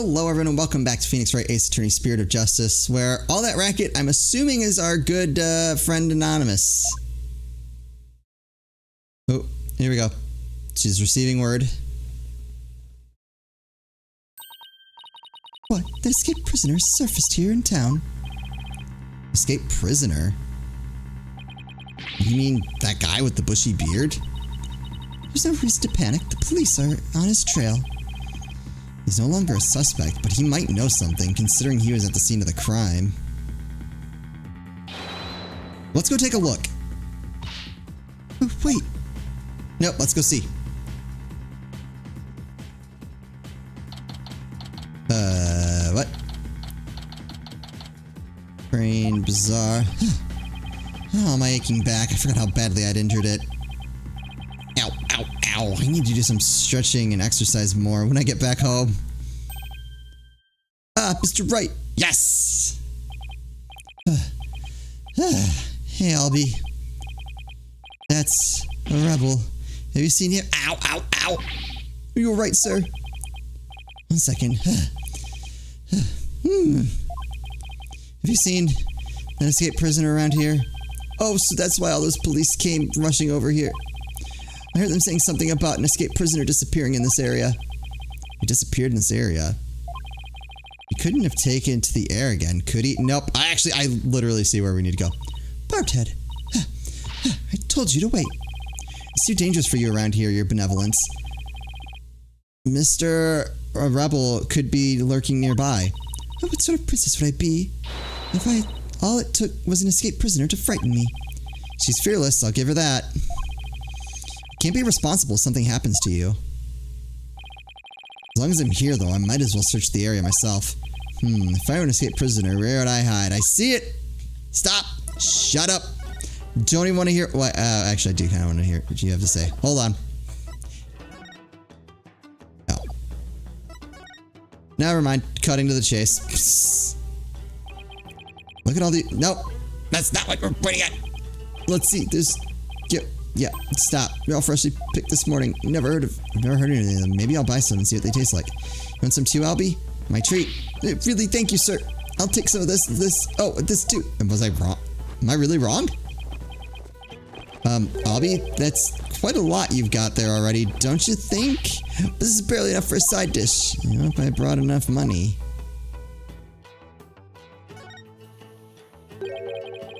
Hello everyone and welcome back to Phoenix Wright Ace Attorney Spirit of Justice, where all that racket, I'm assuming, is our good friend Anonymous. Oh, here we go. She's receiving word. What? The escaped prisoner surfaced here in town. Escaped prisoner? You mean that guy with the bushy beard? There's no reason to panic. The police are on his trail. He's no longer a suspect, but he might know something, considering he was at the scene of the crime. Let's go take a look. Oh, wait. Nope, let's go see. What? Brain bizarre. Oh, my aching back. I forgot how badly I'd injured it. Ow, ow, ow. I need to do some stretching and exercise more when I get back home. Ah, Mr. Wright. Yes! Hey, Albie. That's a rebel. Have you seen him? Ow, ow, ow. You were right, sir. 1 second. Have you seen an escaped prisoner around here? Oh, so that's why all those police came rushing over here. I heard them saying something about an escaped prisoner disappearing in this area. He disappeared in this area. He couldn't have taken to the air again, could he? Nope. I literally see where we need to go. Barbed head. I told you to wait. It's too dangerous for you around here, your benevolence. Mr. Rebel could be lurking nearby. Oh, what sort of princess would I be if all it took was an escaped prisoner to frighten me? She's fearless, I'll give her that. Can't be responsible if something happens to you. As long as I'm here, though, I might as well search the area myself. If I were an escaped prisoner, where would I hide? I see it! Stop! Shut up! Don't even want to hear... Well, actually, I do kind of want to hear what you have to say. Hold on. Oh. Never mind. Cutting to the chase. Psst. Look at all the... Nope. That's not what we're pointing at. Let's see. There's... Yeah, stop. They're all freshly picked this morning. I've never heard of any of them. Maybe I'll buy some and see what they taste like. You want some too, Albie? My treat. Really, thank you, sir. I'll take some of this, this too. And was I wrong? Am I really wrong? Albie, that's quite a lot you've got there already, don't you think? This is barely enough for a side dish. I hope I brought enough money.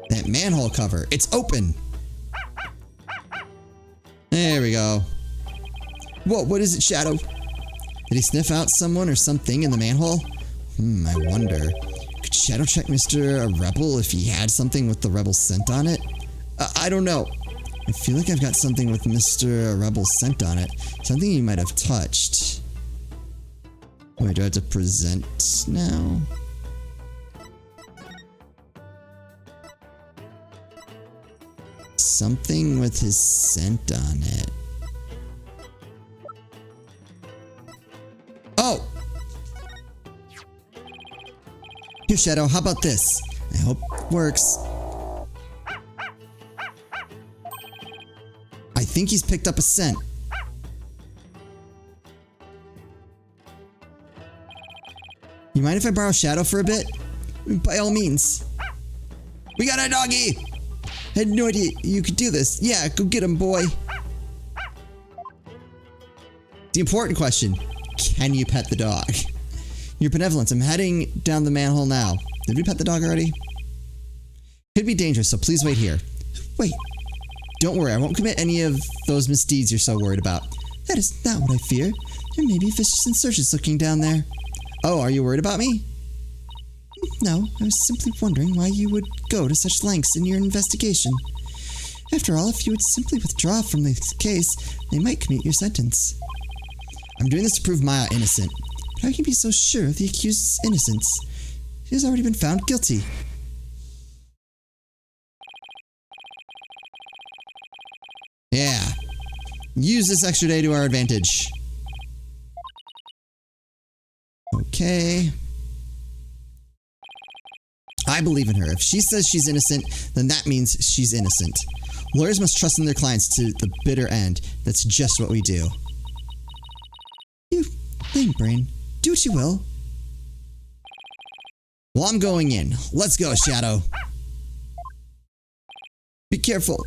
That manhole cover. It's open. There we go. Whoa, what is it, Shadow? Did he sniff out someone or something in the manhole? I wonder. Could Shadow check Mr. Rebel if he had something with the Rebel scent on it? I don't know. I feel like I've got something with Mr. Rebel's scent on it. Something he might have touched. Wait, do I have to present now? Something with his scent on it. Oh! Here, Shadow, how about this? I hope it works. I think he's picked up a scent. You mind if I borrow Shadow for a bit? By all means. We got a doggy! I had no idea you could do this. Yeah, go get him, boy. The important question, can you pet the dog? Your benevolence, I'm heading down the manhole now. Did we pet the dog already? Could be dangerous, so please wait here. Wait. Don't worry, I won't commit any of those misdeeds you're so worried about. That is not what I fear. There may be vicious insurgents looking down there. Oh, are you worried about me? No, I was simply wondering why you would go to such lengths in your investigation. After all, if you would simply withdraw from the case, they might commute your sentence. I'm doing this to prove Maya innocent. But how can you be so sure of the accused's innocence? She has already been found guilty. Yeah. Use this extra day to our advantage. Okay. I believe in her. If she says she's innocent, then that means she's innocent. Lawyers must trust in their clients to the bitter end. That's just what we do. You lame brain. Do what you will. Well, I'm going in. Let's go, Shadow. Be careful.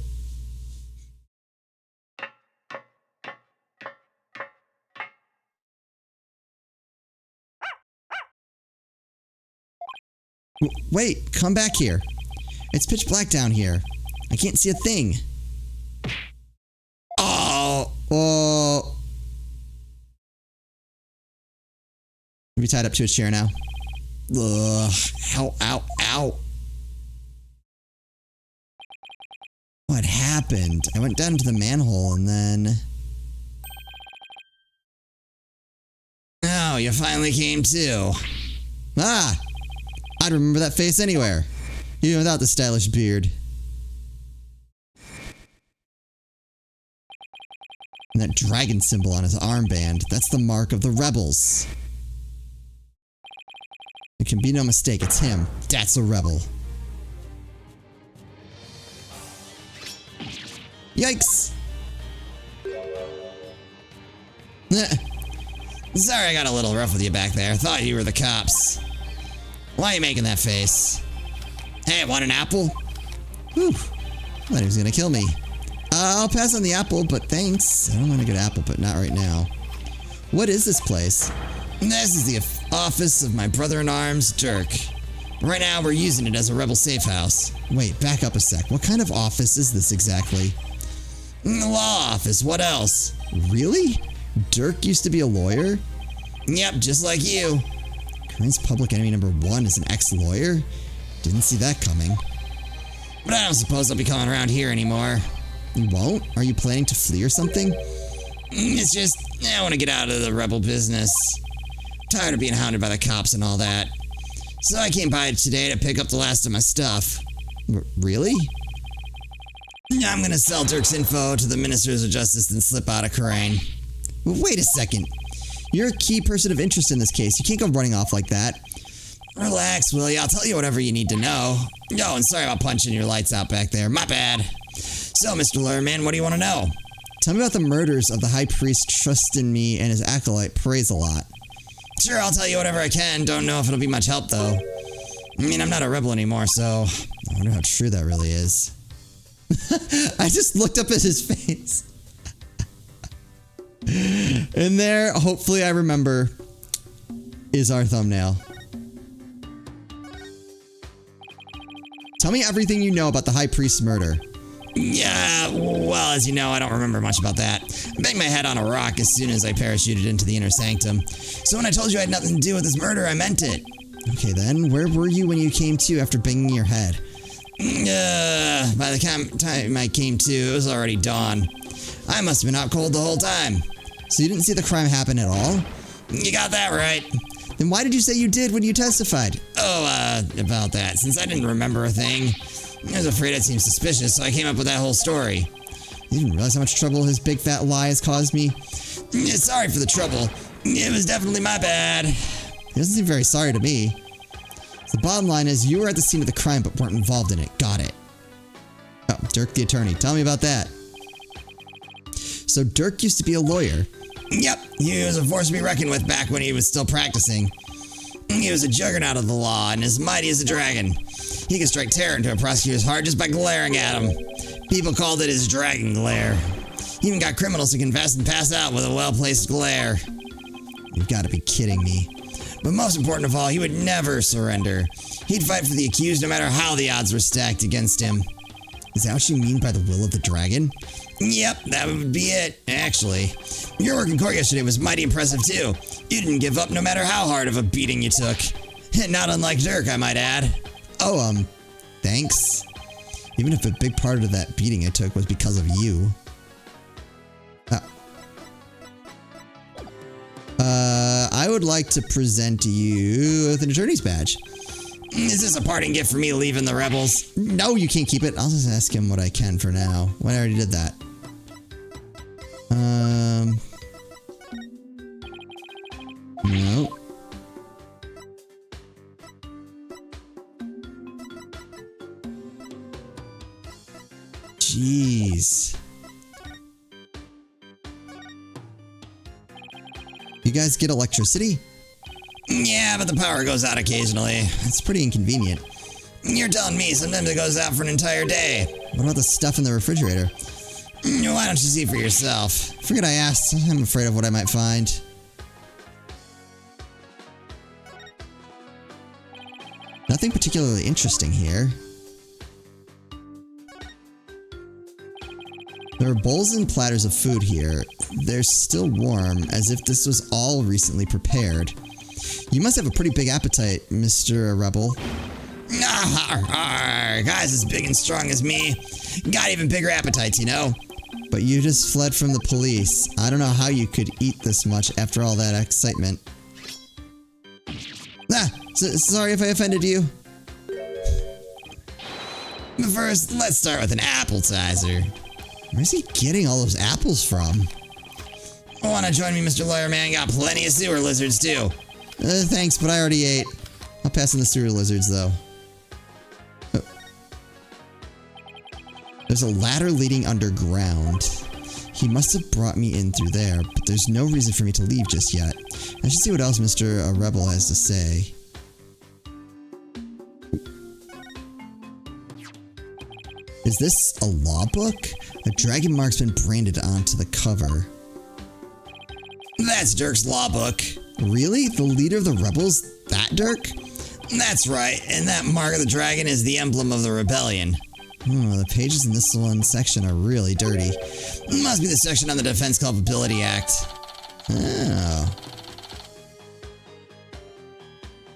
Wait, come back here. It's pitch black down here. I can't see a thing. Oh. Be tied up to a chair now. Ugh. Ow. What happened? I went down into the manhole and then... Oh, you finally came to. Ah! I'd remember that face anywhere. Even without the stylish beard. And that dragon symbol on his armband, that's the mark of the rebels. There can be no mistake, it's him. That's a rebel. Yikes! Sorry I got a little rough with you back there. Thought you were the cops. Why are you making that face? Hey, want an apple? Whew. Thought he was gonna kill me. I'll pass on the apple, but thanks. I don't want a good apple, but not right now. What is this place? This is the office of my brother-in-arms, Dirk. Right now, we're using it as a rebel safe house. Wait, back up a sec. What kind of office is this exactly? The law office. What else? Really? Dirk used to be a lawyer? Yep, just like you. Corinne's public enemy number 1 is an ex-lawyer? Didn't see that coming. But I don't suppose I'll be coming around here anymore. You won't? Are you planning to flee or something? It's just, I want to get out of the rebel business. Tired of being hounded by the cops and all that. So I came by today to pick up the last of my stuff. Really? I'm gonna sell Dirk's info to the Ministers of Justice and slip out of Corain. Wait a second. You're a key person of interest in this case. You can't go running off like that. Relax, Willie. I'll tell you whatever you need to know. Oh, and sorry about punching your lights out back there. My bad. So, Mr. Learman, what do you want to know? Tell me about the murders of the High Priest Trust-in-Me and his acolyte Praise-a-Lot. Sure, I'll tell you whatever I can. Don't know if it'll be much help, though. I mean, I'm not a rebel anymore, so I wonder how true that really is. I just looked up at his face. And there, hopefully I remember, is our thumbnail. Tell me everything you know about the High Priest's murder. Yeah, well, as you know, I don't remember much about that. I banged my head on a rock as soon as I parachuted into the inner sanctum. So when I told you I had nothing to do with this murder, I meant it. Okay then, where were you when you came to after banging your head? By the time I came to, it was already dawn. I must have been out cold the whole time. So you didn't see the crime happen at all? You got that right. Then why did you say you did when you testified? Oh, about that. Since I didn't remember a thing, I was afraid I'd seem suspicious, so I came up with that whole story. You didn't realize how much trouble his big fat lie has caused me? Sorry for the trouble. It was definitely my bad. He doesn't seem very sorry to me. So the bottom line is you were at the scene of the crime but weren't involved in it. Got it. Oh, Dirk the attorney. Tell me about that. So Dirk used to be a lawyer. Yep, he was a force to be reckoned with back when he was still practicing. He was a juggernaut of the law and as mighty as a dragon. He could strike terror into a prosecutor's heart just by glaring at him. People called it his dragon glare. He even got criminals to confess and pass out with a well-placed glare. You've got to be kidding me. But most important of all, he would never surrender. He'd fight for the accused no matter how the odds were stacked against him. Is that what you mean by the will of the dragon? Yep, that would be it, actually. Your work in court yesterday was mighty impressive, too. You didn't give up no matter how hard of a beating you took. Not unlike Dirk, I might add. Oh, thanks. Even if a big part of that beating I took was because of you. I would like to present you with an attorney's badge. Is this a parting gift for me leaving the rebels? No, you can't keep it. I'll just ask him what I can for now. Well, I already did that. No. Jeez. You guys get electricity? Yeah, but the power goes out occasionally. That's pretty inconvenient. You're telling me sometimes it goes out for an entire day. What about the stuff in the refrigerator? Why don't you see for yourself? Forget I asked. I'm afraid of what I might find. Nothing particularly interesting here. There are bowls and platters of food here. They're still warm, as if this was all recently prepared. You must have a pretty big appetite, Mr. Rebel. Guys as big and strong as me. Got even bigger appetites, you know? But you just fled from the police. I don't know how you could eat this much after all that excitement. Sorry if I offended you. But first, let's start with an appetizer. Where's he getting all those apples from? Wanna join me, Mr. Lawyer Man? Got plenty of sewer lizards, too. Thanks, but I already ate. I'll pass on the sewer lizards, though. Oh. There's a ladder leading underground. He must have brought me in through there, but there's no reason for me to leave just yet. I should see what else Mr. Rebel has to say. Is this a law book? A dragon mark's been branded onto the cover. That's Dirk's law book. Really? The leader of the rebels? That Dirk? That's right, and that mark of the dragon is the emblem of the rebellion. Oh, the pages in this one section are really dirty. Must be the section on the Defense Culpability Act. Oh.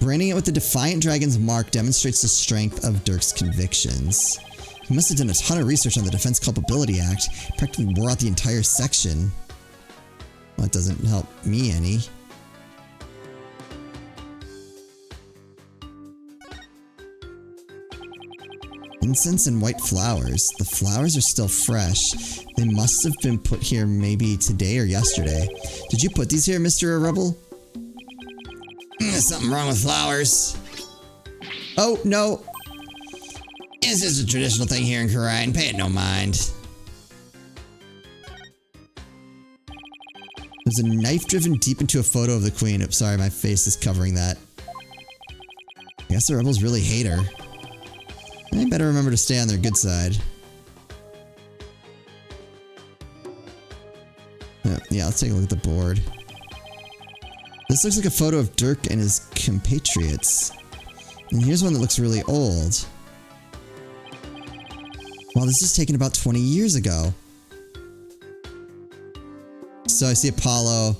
Branding it with the Defiant Dragon's mark demonstrates the strength of Dirk's convictions. He must have done a ton of research on the Defense Culpability Act, practically wore out the entire section. Well, it doesn't help me any. Incense and white flowers. The flowers are still fresh. They must have been put here maybe today or yesterday. Did you put these here, Mr. Rebel? There's something wrong with flowers. Oh, no. It's just a traditional thing here in Khura'in. Pay it no mind. There's a knife driven deep into a photo of the queen. Oops, sorry, my face is covering that. I guess the rebels really hate her. I better remember to stay on their good side. Yeah, let's take a look at the board. This looks like a photo of Dirk and his compatriots. And here's one that looks really old. Wow, this was taken about 20 years ago. So I see Apollo,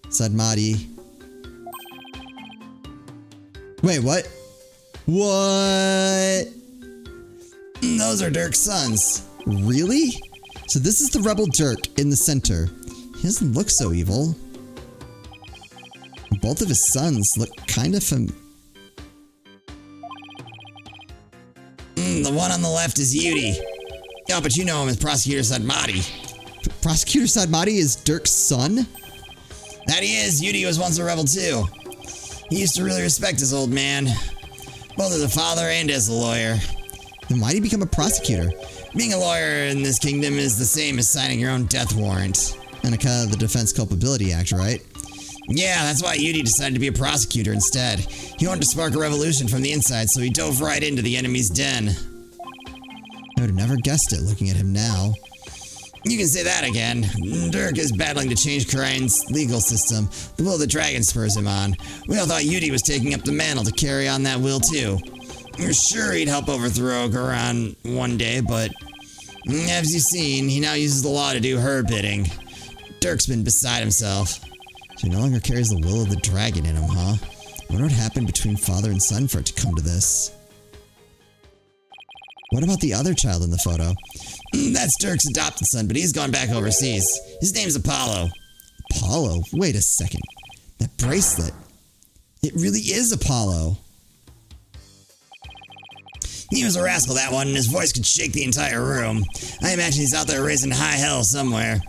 Sadmati. Wait, what? What? Those are Dirk's sons. Really? So this is the rebel Dirk in the center. He doesn't look so evil. Both of his sons look kind of The one on the left is Yudi. Oh, but you know him as Prosecutor Sadmati. Prosecutor Sadmati is Dirk's son? That he is. Yudi was once a rebel too. He used to really respect his old man, both as a father and as a lawyer. Then why did he become a prosecutor? Being a lawyer in this kingdom is the same as signing your own death warrant. On account of the Defense Culpability Act, right? Yeah, that's why Yudi decided to be a prosecutor instead. He wanted to spark a revolution from the inside, so he dove right into the enemy's den. I would have never guessed it looking at him now. You can say that again. Dirk is battling to change Khura'in's legal system, the will the dragon spurs him on. We all thought Yudi was taking up the mantle to carry on that will too. We're sure he'd help overthrow Khura'in one day, but as you've seen, he now uses the law to do her bidding. Dirk's been beside himself. So he no longer carries the will of the dragon in him, huh? I wonder what happened between father and son for it to come to this. What about the other child in the photo? That's Dirk's adopted son, but he's gone back overseas. His name's Apollo. Apollo? Wait a second. That bracelet. It really is Apollo. He was a rascal, that one, and his voice could shake the entire room. I imagine he's out there raising high hell somewhere.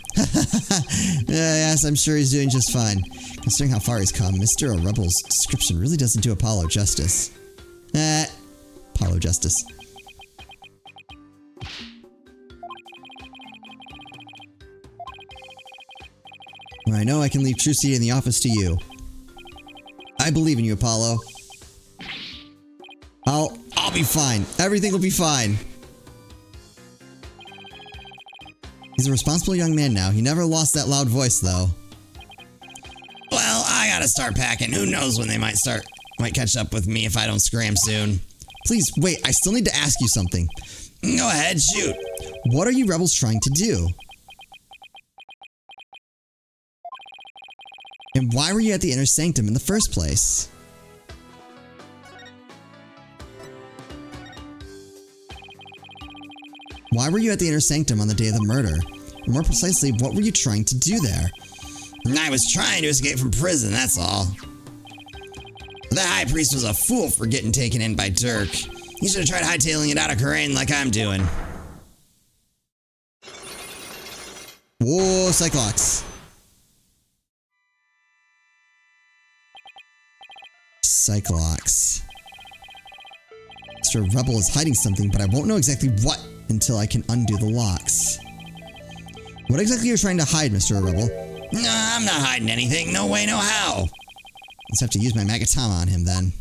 Yes, I'm sure he's doing just fine. Considering how far he's come, Mr. Rebel's description really doesn't do Apollo justice. Apollo justice. I know I can leave True Seed in the office to you. I believe in you, Apollo. I'll be fine. Everything will be fine. He's a responsible young man now. He never lost that loud voice, though. Well, I gotta start packing. Who knows when they might catch up with me if I don't scram soon. Please, wait. I still need to ask you something. Go ahead, shoot. What are you rebels trying to do? And why were you at the Inner Sanctum in the first place? Why were you at the Inner Sanctum on the day of the murder? Or more precisely, what were you trying to do there? I was trying to escape from prison, that's all. The High Priest was a fool for getting taken in by Dirk. He should have tried hightailing it out of Khura'in like I'm doing. Whoa, Cyclops. Cyclops. Mr. Rebel is hiding something, but I won't know exactly what until I can undo the locks. What exactly are you trying to hide, Mr. Rebel? No, I'm not hiding anything. No way, no how. Let's have to use my Magatama on him then.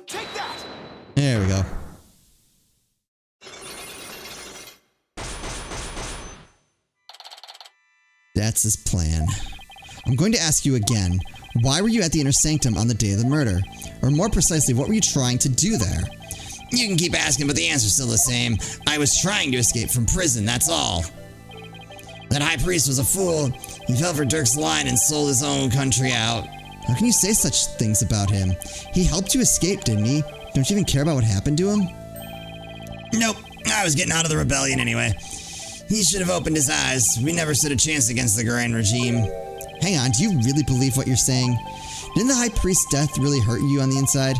Take that! There we go. That's his plan. I'm going to ask you again, why were you at the Inner Sanctum on the day of the murder? Or more precisely, what were you trying to do there? You can keep asking, but the answer's still the same. I was trying to escape from prison, that's all. That High Priest was a fool. He fell for Dirk's line and sold his own country out. How can you say such things about him? He helped you escape, didn't he? Don't you even care about what happened to him? Nope, I was getting out of the rebellion anyway. He should have opened his eyes. We never stood a chance against the Khura'in regime. Hang on, do you really believe what you're saying? Didn't the High Priest's death really hurt you on the inside?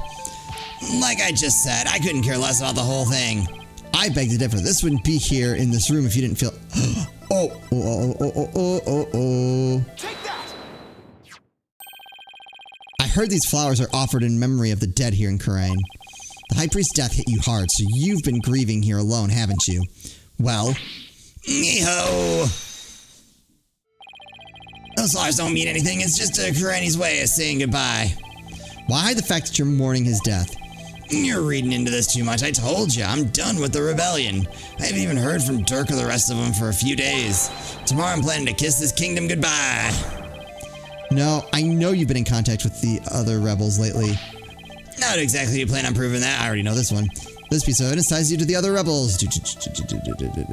Like I just said, I couldn't care less about the whole thing. I beg to differ. This wouldn't be here in this room if you didn't feel... Oh. Take that! I heard these flowers are offered in memory of the dead here in Khura'in. The High Priest's death hit you hard, so you've been grieving here alone, haven't you? Well... Neho! Those flowers don't mean anything. It's just a Khura'ini's way of saying goodbye. Why hide the fact that you're mourning his death? You're reading into this too much. I told you, I'm done with the rebellion. I haven't even heard from Dirk or the rest of them for a few days. Tomorrow I'm planning to kiss this kingdom goodbye. No, I know you've been in contact with the other rebels lately. How exactly do you plan on proving that? I already know this one. This piece of evidence ties you to the other rebels. Take that!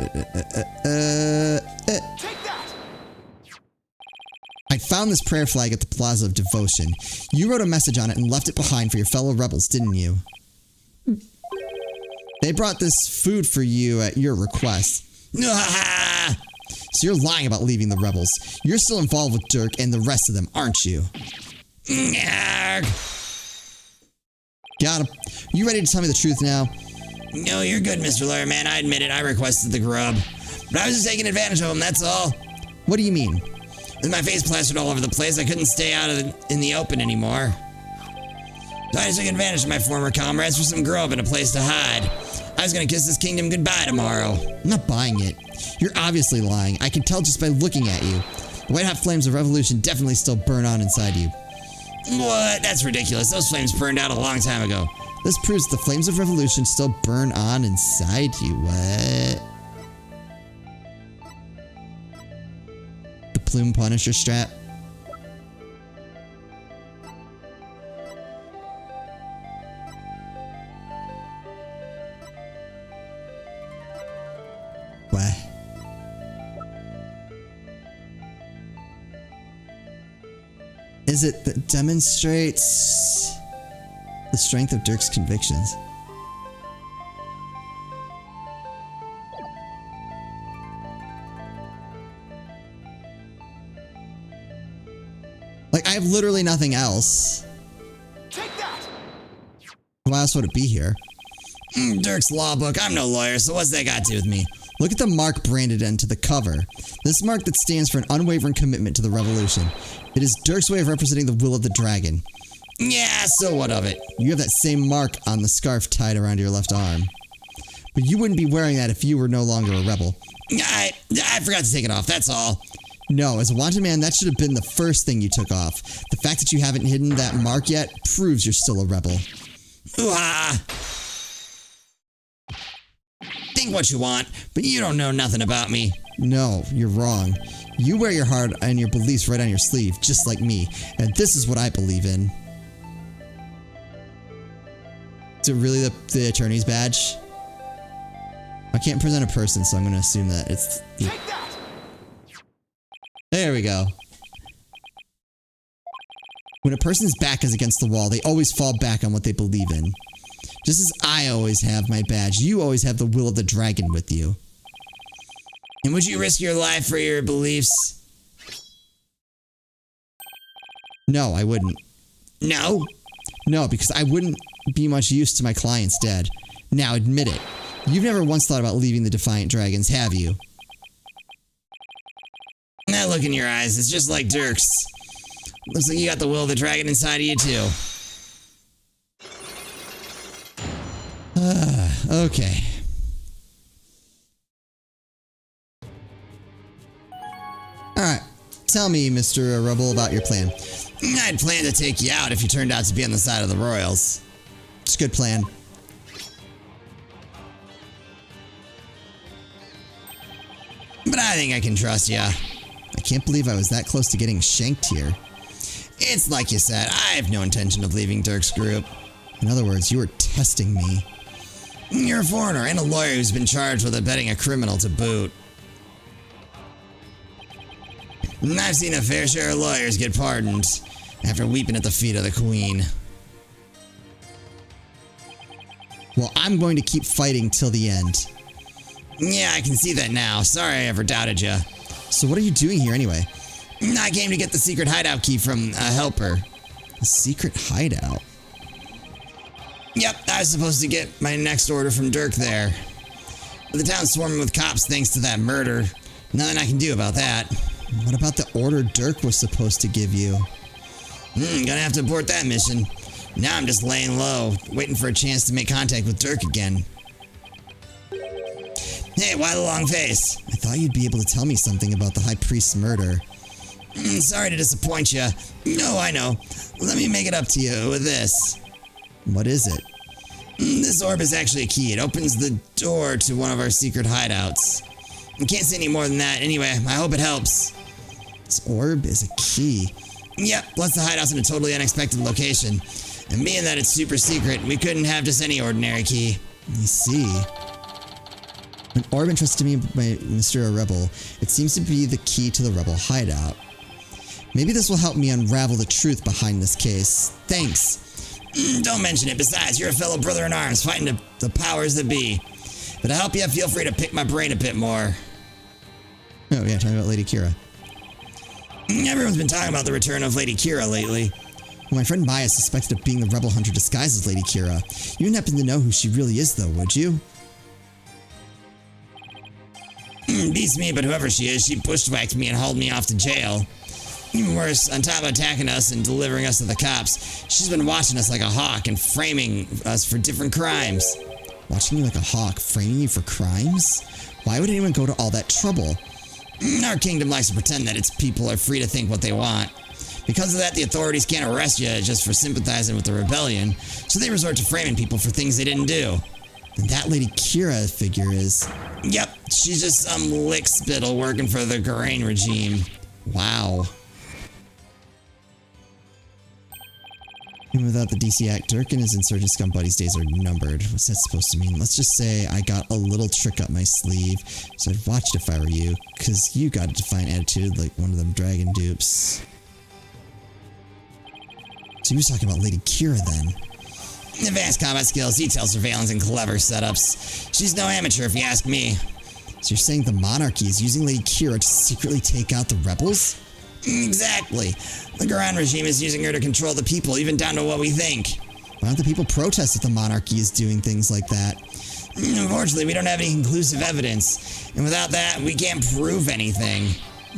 I found this prayer flag at the Plaza of Devotion. You wrote a message on it and left it behind for your fellow rebels, didn't you? They brought this food for you at your request. So you're lying about leaving the rebels. You're still involved with Dirk and the rest of them, aren't you? Got him. You ready to tell me the truth now? No, you're good, Mr. Lawyer Man. I admit it. I requested the grub. But I was just taking advantage of him, that's all. What do you mean? With my face plastered all over the place, I couldn't stay out in the open anymore. So I just took advantage of my former comrades for some grub and a place to hide. I was gonna kiss this kingdom goodbye tomorrow. I'm not buying it. You're obviously lying. I can tell just by looking at you. The white-hot flames of revolution definitely still burn on inside you. What? That's ridiculous. Those flames burned out a long time ago. This proves the flames of revolution still burn on inside you. What? The Plume Punisher strap. What? Is it that demonstrates the strength of Dirk's convictions? Like, I have literally nothing else. Take that! Why else would it be here? Dirk's law book. I'm no lawyer, so what's that got to do with me? Look at the mark branded into the cover. This mark that stands for an unwavering commitment to the revolution. It is Dirk's way of representing the will of the dragon. Yeah, so what of it? You have that same mark on the scarf tied around your left arm. But you wouldn't be wearing that if you were no longer a rebel. I forgot to take it off, that's all. No, as a wanted man, that should have been the first thing you took off. The fact that you haven't hidden that mark yet proves you're still a rebel. Ooh-ah! Think what you want, but you don't know nothing about me. No, you're wrong. You wear your heart and your beliefs right on your sleeve, just like me. And this is what I believe in. Is it really the attorney's badge? I can't present a person, so I'm going to assume that it's... Take that! There we go. When a person's back is against the wall, they always fall back on what they believe in. Just as I always have my badge, you always have the will of the dragon with you. And would you risk your life for your beliefs? No, I wouldn't. No? No, because I wouldn't be much use to my clients dead. Now, admit it. You've never once thought about leaving the Defiant Dragons, have you? That look in your eyes is just like Dirk's. Looks like you got the will of the dragon inside of you too. Okay. Alright. Tell me, Mr. Rebel, about your plan. I'd plan to take you out if you turned out to be on the side of the Royals. It's a good plan. But I think I can trust you. I can't believe I was that close to getting shanked here. It's like you said, I have no intention of leaving Dirk's group. In other words, you were testing me. You're a foreigner and a lawyer who's been charged with abetting a criminal to boot. And I've seen a fair share of lawyers get pardoned after weeping at the feet of the Queen. Well, I'm going to keep fighting till the end. Yeah, I can see that now. Sorry I ever doubted you. So what are you doing here anyway? I came to get the secret hideout key from a helper. A secret hideout? Yep, I was supposed to get my next order from Dirk there. But the town's swarming with cops thanks to that murder. Nothing I can do about that. What about the order Dirk was supposed to give you? Gonna have to abort that mission. Now I'm just laying low, waiting for a chance to make contact with Dirk again. Hey, why the long face? I thought you'd be able to tell me something about the High Priest's murder. Sorry to disappoint you. No, I know. Let me make it up to you with this. What is it? This orb is actually a key. It opens the door to one of our secret hideouts. I can't say any more than that. Anyway, I hope it helps. This orb is a key. Yep, plus the hideout's in a totally unexpected location. And being that it's super secret, we couldn't have just any ordinary key. I see. An orb entrusted to me by Mr. Rebel. It seems to be the key to the Rebel hideout. Maybe this will help me unravel the truth behind this case. Thanks. Don't mention it. Besides, you're a fellow brother in arms fighting the powers that be. But to help you, feel free to pick my brain a bit more. Oh yeah, talking about Lady Kira. Everyone's been talking about the return of Lady Kira lately. Well, my friend Maya suspected of being the rebel hunter disguised as Lady Kira. You wouldn't happen to know who she really is, though, would you? Beats me, but whoever she is, she bushwhacked me and hauled me off to jail. Even worse, on top of attacking us and delivering us to the cops, she's been watching us like a hawk and framing us for different crimes. Watching you like a hawk, framing you for crimes? Why would anyone go to all that trouble? Our kingdom likes to pretend that its people are free to think what they want. Because of that, the authorities can't arrest you just for sympathizing with the rebellion, so they resort to framing people for things they didn't do. And that Lady Kira figure is... Yep, she's just some lick spittle working for the Garain regime. Wow. Even without the DC Act, Dirk and his insurgent scum buddies' days are numbered. What's that supposed to mean? Let's just say I got a little trick up my sleeve, so I'd watch it if I were you, because you got a defiant attitude like one of them dragon dupes. So you were talking about Lady Kira then? Advanced combat skills, detailed surveillance, and clever setups. She's no amateur if you ask me. So you're saying the monarchy is using Lady Kira to secretly take out the rebels? Exactly. The Garain regime is using her to control the people, even down to what we think. Why don't the people protest if the monarchy is doing things like that? Unfortunately, we don't have any conclusive evidence. And without that, we can't prove anything.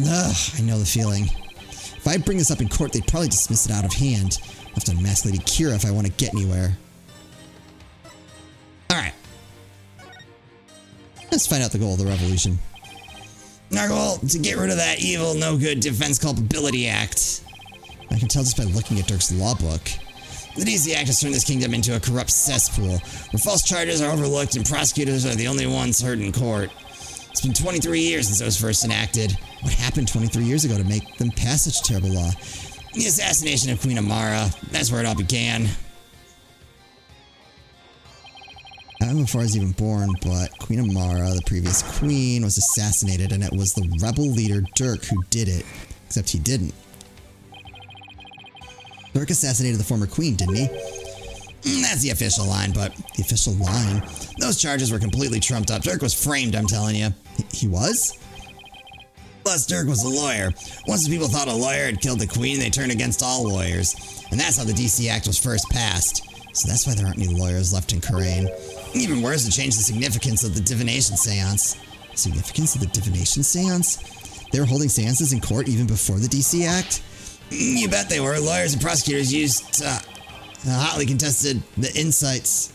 Ugh, I know the feeling. If I bring this up in court, they'd probably dismiss it out of hand. I'll have to unmask Lady Kira if I want to get anywhere. Alright. Let's find out the goal of the revolution. Our goal, to get rid of that evil, no-good Defense Culpability Act. I can tell just by looking at Dirk's law book. The DC Act has turned this kingdom into a corrupt cesspool, where false charges are overlooked and prosecutors are the only ones heard in court. It's been 23 years since it was first enacted. What happened 23 years ago to make them pass such a terrible law? The assassination of Queen Amara. That's where it all began. I don't know before I was even born, but Queen Amara, the previous queen, was assassinated, and it was the rebel leader Dirk who did it. Except he didn't. Dirk assassinated the former queen, didn't he? That's the official line, but The official line. those charges were completely trumped up. Dirk was framed, I'm telling you. He was? Plus, Dirk was a lawyer. Once the people thought a lawyer had killed the queen, they turned against all lawyers. And that's how the DC Act was first passed. So that's why there aren't any lawyers left in Khura'in. Even worse, it changed the significance of the divination seance. Significance of the divination seance? They were holding seances in court even before the DC Act? You bet they were. Lawyers and prosecutors used hotly contested the insights.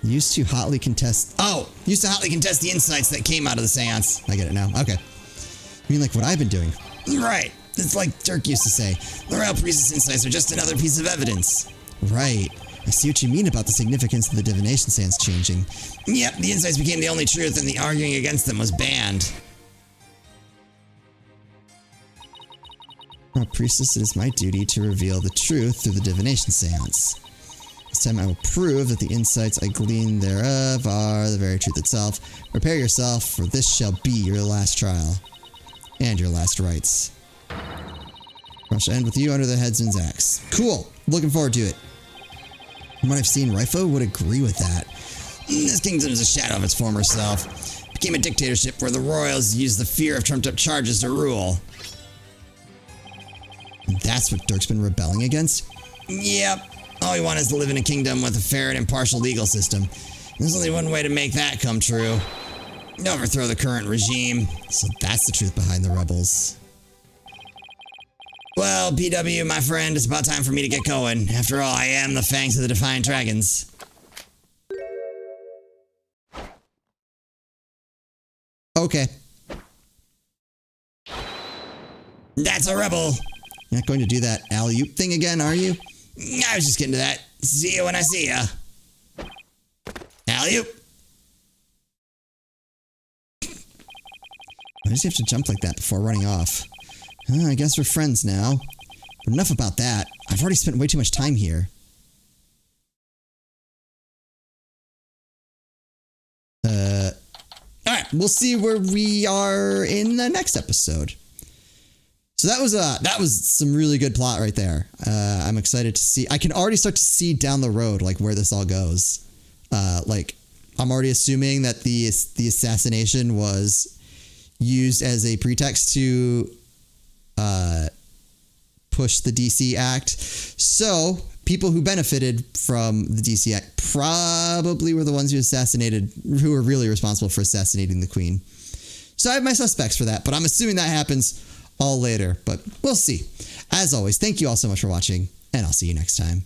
Used to hotly contest the insights that came out of the seance. I get it now. Okay. You mean like what I've been doing? Right. It's like Dirk used to say. The royal priestess insights are just another piece of evidence. Right. I see what you mean about the significance of the divination seance changing. Yep, the insights became the only truth and the arguing against them was banned. Priestess, it is my duty to reveal the truth through the divination seance. This time I will prove that the insights I glean thereof are the very truth itself. Prepare yourself, for this shall be your last trial. And your last rites. I shall end with you under the headsman's axe. Cool! Looking forward to it. From what I've seen, Rifo would agree with that. This kingdom is a shadow of its former self. It became a dictatorship where the royals used the fear of trumped-up charges to rule. And that's what Dirk's been rebelling against? Yep. All we want is to live in a kingdom with a fair and impartial legal system. There's only one way to make that come true. Overthrow the current regime. So that's the truth behind the rebels. Well, PW, my friend, it's about time for me to get going. After all, I am the Fangs of the Defiant Dragons. Okay. That's a rebel. You're not going to do that alley-oop thing again, are you? I was just getting to that. See you when I see ya. Alley-oop. Why does he have to jump like that before running off? I guess we're friends now. But enough about that. I've already spent way too much time here. Alright, we'll see where we are in the next episode. So that was some really good plot right there. I'm excited to see. I can already start to see down the road like where this all goes. I'm already assuming that the assassination was used as a pretext to push the DC Act. So people who benefited from the DC Act probably were the ones who were really responsible for assassinating the Queen. So I have my suspects for that, but I'm assuming that happens all later, but we'll see. As always, thank you all so much for watching, and I'll see you next time.